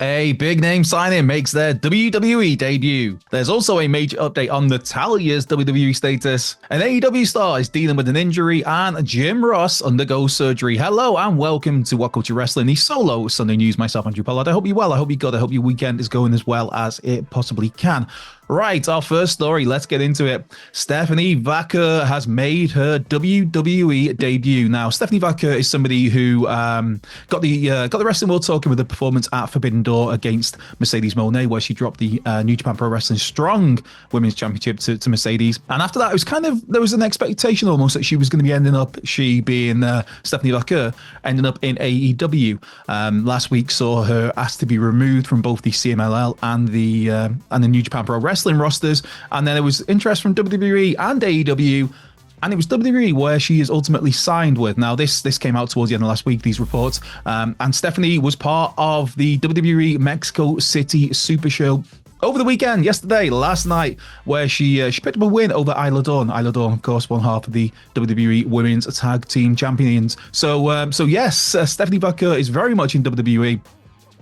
A big name signing makes their WWE debut. There's also a major update on Natalya's WWE status. An AEW star is dealing with an injury, and Jim Ross undergoes surgery. Hello and welcome to What Culture Wrestling, the solo Sunday news. Myself, Andrew Pollard. I hope you're well. I hope you're good. I hope your weekend is going as well as it possibly can. Right, our first story. Let's get into it. Stephanie Vaquer has made her WWE debut. Now, Stephanie Vaquer is somebody who got the wrestling world talking with a performance at Forbidden Door against Mercedes Moné, where she dropped the New Japan Pro Wrestling Strong Women's Championship to Mercedes. And after that, it was there was an expectation almost that she was going to be ending up, she being Stephanie Vaquer, ending up in AEW. Last week saw her asked to be removed from both the CMLL and the New Japan Pro Wrestling rosters, and then there was interest from WWE and AEW, and it was WWE where she is ultimately signed with. Now this came out towards the end of last week, these reports, and Stephanie was part of the WWE Mexico City Super Show over the weekend, last night, where she picked up a win over Isla Dawn. Isla Dawn, of course, one half of the WWE Women's Tag Team Champions. So yes, Stephanie Vaquer is very much in WWE.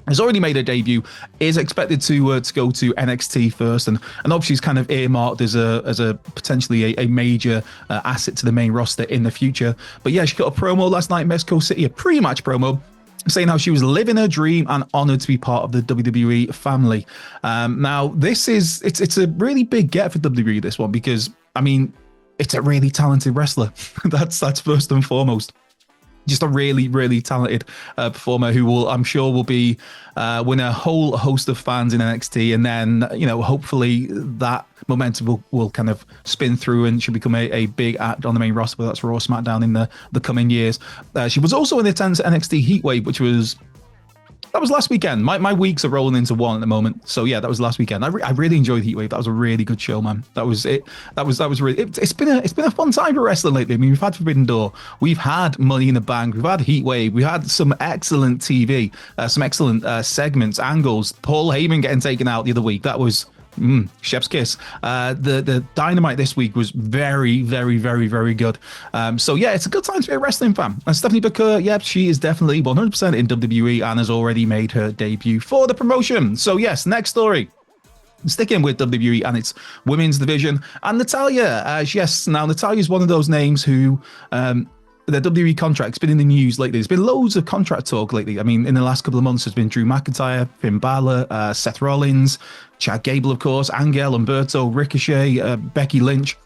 Has already made her debut, is expected to go to NXT first, and obviously is kind of earmarked as a potentially a major asset to the main roster in the future. But yeah, she got a promo last night in Mexico City, a pre-match promo, saying how she was living her dream and honored to be part of the WWE family. Now, it's a really big get for WWE, this one, because I mean, it's a really talented wrestler. That's first and foremost. Just a really, really talented performer who I'm sure will be win a whole host of fans in NXT, and then hopefully that momentum will kind of spin through and she'll become a big act on the main roster, whether that's Raw or SmackDown in the coming years. She was also in the attendance at NXT Heatwave, which was last weekend. My weeks are rolling into one at the moment. So yeah, that was last weekend. I really enjoyed Heatwave. That was a really good show, man. That was it. That was really. It's been a fun time for wrestling lately. I mean, we've had Forbidden Door, we've had Money in the Bank, we've had Heatwave, we had some excellent TV, some excellent segments, angles. Paul Heyman getting taken out the other week. That was. Chef's kiss. The Dynamite this week was very, very, very, very good. So yeah, it's a good time to be a wrestling fan. And Stephanie Vaquer, yep, she is definitely 100% in WWE and has already made her debut for the promotion. So yes, next story. Sticking with WWE and its women's division, and Natalya. Yes, now Natalya is one of those names who the WWE contract's been in the news lately. There's been loads of contract talk lately. I mean, in the last couple of months, there's been Drew McIntyre, Finn Balor, Seth Rollins, Chad Gable, of course, Angel, Humberto, Ricochet, Becky Lynch.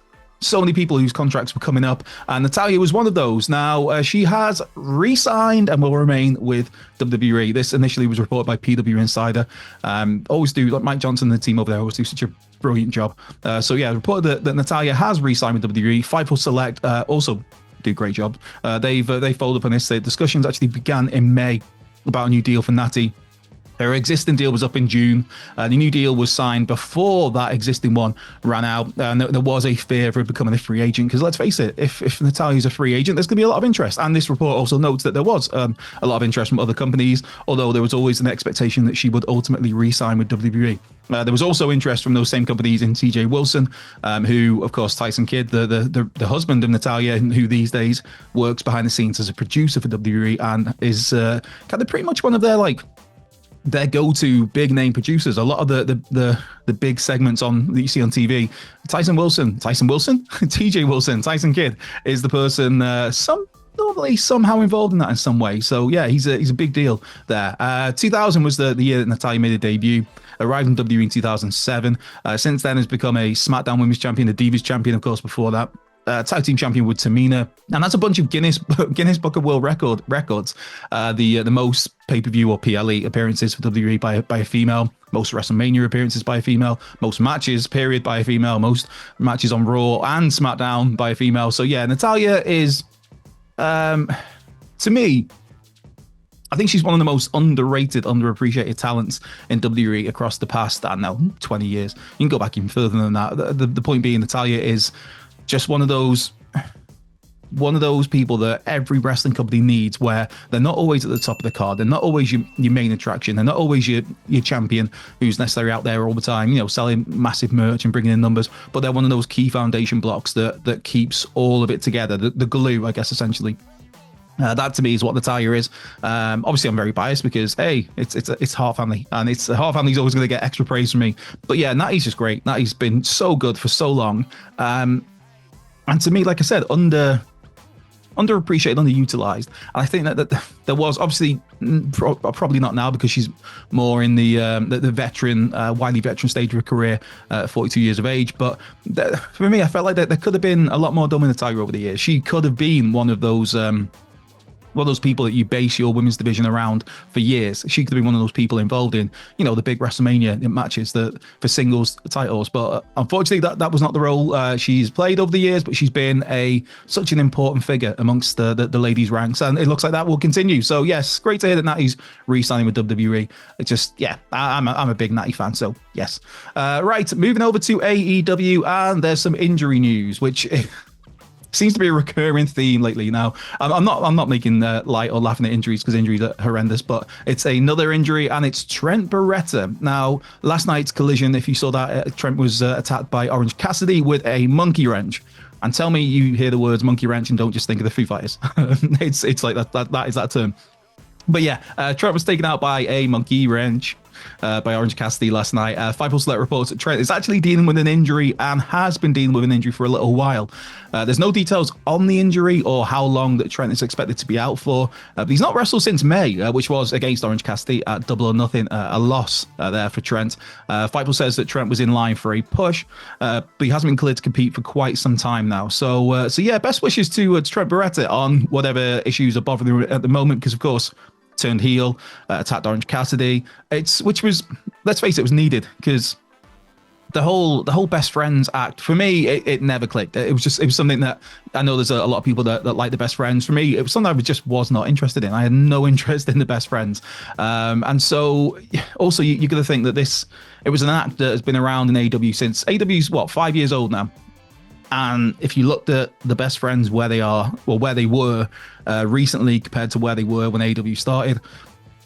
So many people whose contracts were coming up, and Natalya was one of those. Now, she has re-signed and will remain with WWE. This initially was reported by PW Insider. Always do, like Mike Johnson and the team over there always do such a brilliant job. So yeah, reported that Natalya has re-signed with WWE. Fightful Select also do a great job. They followed up on this. The discussions actually began in May about a new deal for Natty. Her existing deal was up in June. The new deal was signed before that existing one ran out. And there was a fear of her becoming a free agent, because let's face it, if Natalya's a free agent, there's going to be a lot of interest. And this report also notes that there was a lot of interest from other companies, although there was always an expectation that she would ultimately re-sign with WWE. There was also interest from those same companies in TJ Wilson, who, of course, Tyson Kidd, the husband of Natalya, who these days works behind the scenes as a producer for WWE and is kind of pretty much one of their go-to big name producers. A lot of the big segments that you see on TV. Tyson Wilson, TJ Wilson, Tyson Kidd is the person normally somehow involved in that in some way. So yeah, he's a big deal there. 2000 was the year that Natalya made a debut. Arrived in WWE in 2007. Since then has become a SmackDown Women's Champion, a Divas Champion, of course, before that. Tag team champion with Tamina, and that's a bunch of Guinness Book of World Records. The most pay-per-view or PLE appearances for WWE by a female, most WrestleMania appearances by a female, most matches period by a female, most matches on Raw and SmackDown by a female. So yeah, Natalya is, to me, I think she's one of the most underrated, underappreciated talents in WWE across the past, I don't know, 20 years. You can go back even further than that. The point being, Natalya is just one of those people that every wrestling company needs, where they're not always at the top of the card. They're not always your main attraction. They're not always your champion who's necessarily out there all the time, selling massive merch and bringing in numbers. But they're one of those key foundation blocks that keeps all of it together. The glue, I guess, essentially. That to me is what Natalya is. Obviously, I'm very biased because hey, it's Hart family, and it's Hart family's always going to get extra praise from me. But yeah, Natty's just great. Natty's been so good for so long, and to me, like I said, underappreciated, underutilized. And I think that there was obviously probably not now because she's more in the veteran, wily veteran stage of her career, 42 years of age. But for me, I felt like there could have been a lot more done with Natalya over the years. She could have been one of those people that you base your women's division around for years. She could be one of those people involved in, the big WrestleMania matches for singles titles. But unfortunately, that was not the role she's played over the years. But she's been such an important figure amongst the ladies' ranks, and it looks like that will continue. So yes, great to hear that Natty's re-signing with WWE. It's just I'm a big Natty fan. So yes, right. Moving over to AEW, and there's some injury news, which seems to be a recurring theme lately. Now, I'm not making light or laughing at injuries because injuries are horrendous, but it's another injury, and it's Trent Beretta. Now, last night's collision, if you saw that, Trent was attacked by Orange Cassidy with a monkey wrench. And tell me you hear the words monkey wrench and don't just think of the Foo Fighters. It's like that is that term. But yeah, Trent was taken out by a monkey wrench by Orange Cassidy last night. Fightful Select reports that Trent is actually dealing with an injury and has been dealing with an injury for a little while. There's no details on the injury or how long that Trent is expected to be out for. But he's not wrestled since May, which was against Orange Cassidy at Double or Nothing, a loss there for Trent. Fightful says that Trent was in line for a push, but he hasn't been cleared to compete for quite some time now. So yeah, best wishes to Trent Beretta on whatever issues are bothering him at the moment, because of course, turned heel, attacked Orange Cassidy. Which was, let's face it, was needed, because the whole best friends act for me, it never clicked. It was something that I know there's a lot of people that like the best friends. For me, it was something I just was not interested in. I had no interest in the best friends, and so also you got to think that it was an act that has been around in AEW since AEW's 5 years old now. And if you looked at the best friends where they are, or where they were recently compared to where they were when AEW started,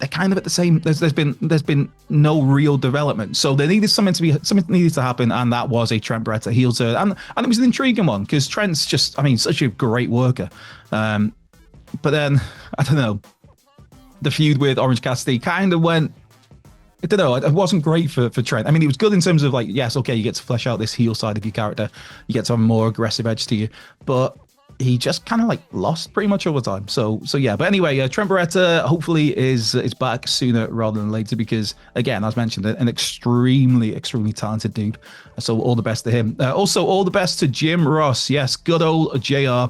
they're kind of at the same. There's been no real development. So there needed something needed to happen, and that was a Trent Beretta heel turn, and it was an intriguing one because Trent's such a great worker. But then I don't know, the feud with Orange Cassidy kind of went. I don't know. It wasn't great for Trent. I mean, it was good in terms of yes, okay, you get to flesh out this heel side of your character. You get to have a more aggressive edge to you. But he just kind of lost pretty much all the time. So yeah. But anyway, Trent Beretta hopefully is back sooner rather than later because, again, as mentioned, an extremely, extremely talented dude. So all the best to him. Also, all the best to Jim Ross. Yes, good old JR.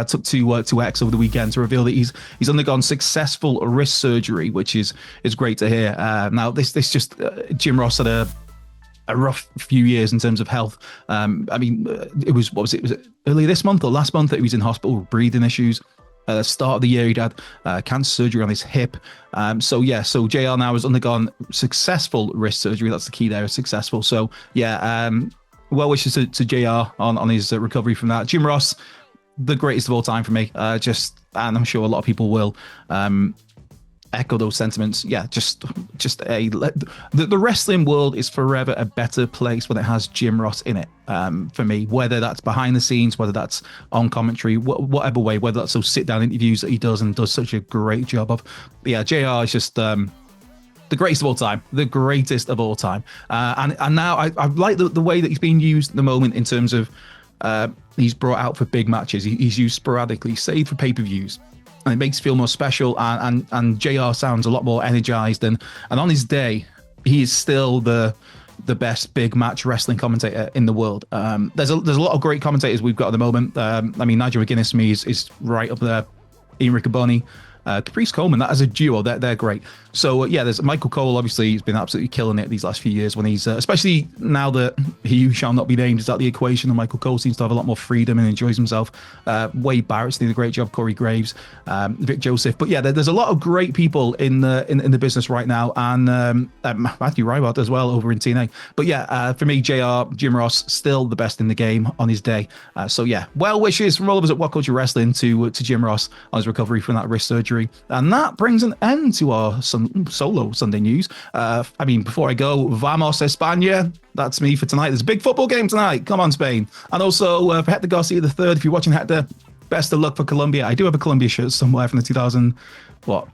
Took to X over the weekend to reveal that he's undergone successful wrist surgery, which is great to hear. Now this just Jim Ross had a rough few years in terms of health. I mean, it was was it earlier this month or last month that he was in hospital with breathing issues. At the start of the year, he'd had cancer surgery on his hip. So JR now has undergone successful wrist surgery. That's the key there, successful. So yeah, well wishes to JR on his recovery from that. Jim Ross, the greatest of all time for me. And I'm sure a lot of people will echo those sentiments. Yeah, the wrestling world is forever a better place when it has Jim Ross in it. For me, whether that's behind the scenes, whether that's on commentary, whatever way, whether that's those sit down interviews that he does and does such a great job of. But yeah, JR is just the greatest of all time, and now I like the way that he's being used at the moment in terms of. He's brought out for big matches. He's used sporadically, saved for pay-per-views, and it makes it feel more special. And JR sounds a lot more energized. And on his day, he is still the best big match wrestling commentator in the world. There's a lot of great commentators we've got at the moment. I mean, Nigel McGuinness to me is right up there. Ian Riccoboni. Caprice Coleman, that as a duo, they're great. So yeah, there's Michael Cole. Obviously, he's been absolutely killing it these last few years. When he's especially now that he who shall not be named is at the equation, and Michael Cole seems to have a lot more freedom and enjoys himself. Wade Barrett's doing a great job. Corey Graves, Vic Joseph. But yeah, there's a lot of great people in the business right now, and Matthew Rybart as well over in TNA. But yeah, for me, Jim Ross, still the best in the game on his day. So yeah, well wishes from all of us at What Culture Wrestling to Jim Ross on his recovery from that wrist surgery. And that brings an end to our solo Sunday news. I mean, before I go, Vamos España. That's me for tonight. There's a big football game tonight. Come on, Spain. And also for Hector Garcia III, if you're watching Hector, Best of luck for Colombia. I do have a Colombia shirt somewhere from the 2000, what?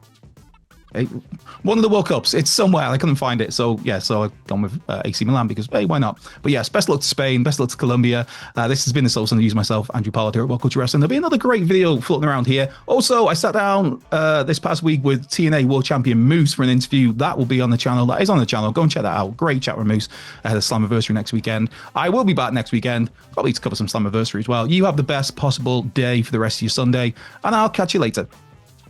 One of the World Cups. It's somewhere. I couldn't find it. So, yeah, so I've gone with AC Milan because, hey, why not? But yes, best luck to Spain. Best luck to Colombia. This has been the Soul Son News myself, Andrew Pollard here at World Culture Wrestling. There'll be another great video floating around here. Also, I sat down this past week with TNA World Champion Moose for an interview. That will be on the channel. That is on the channel. Go and check that out. Great chat with Moose ahead of Slammiversary next weekend. I will be back next weekend, probably to cover some Slammiversary as well. You have the best possible day for the rest of your Sunday, and I'll catch you later.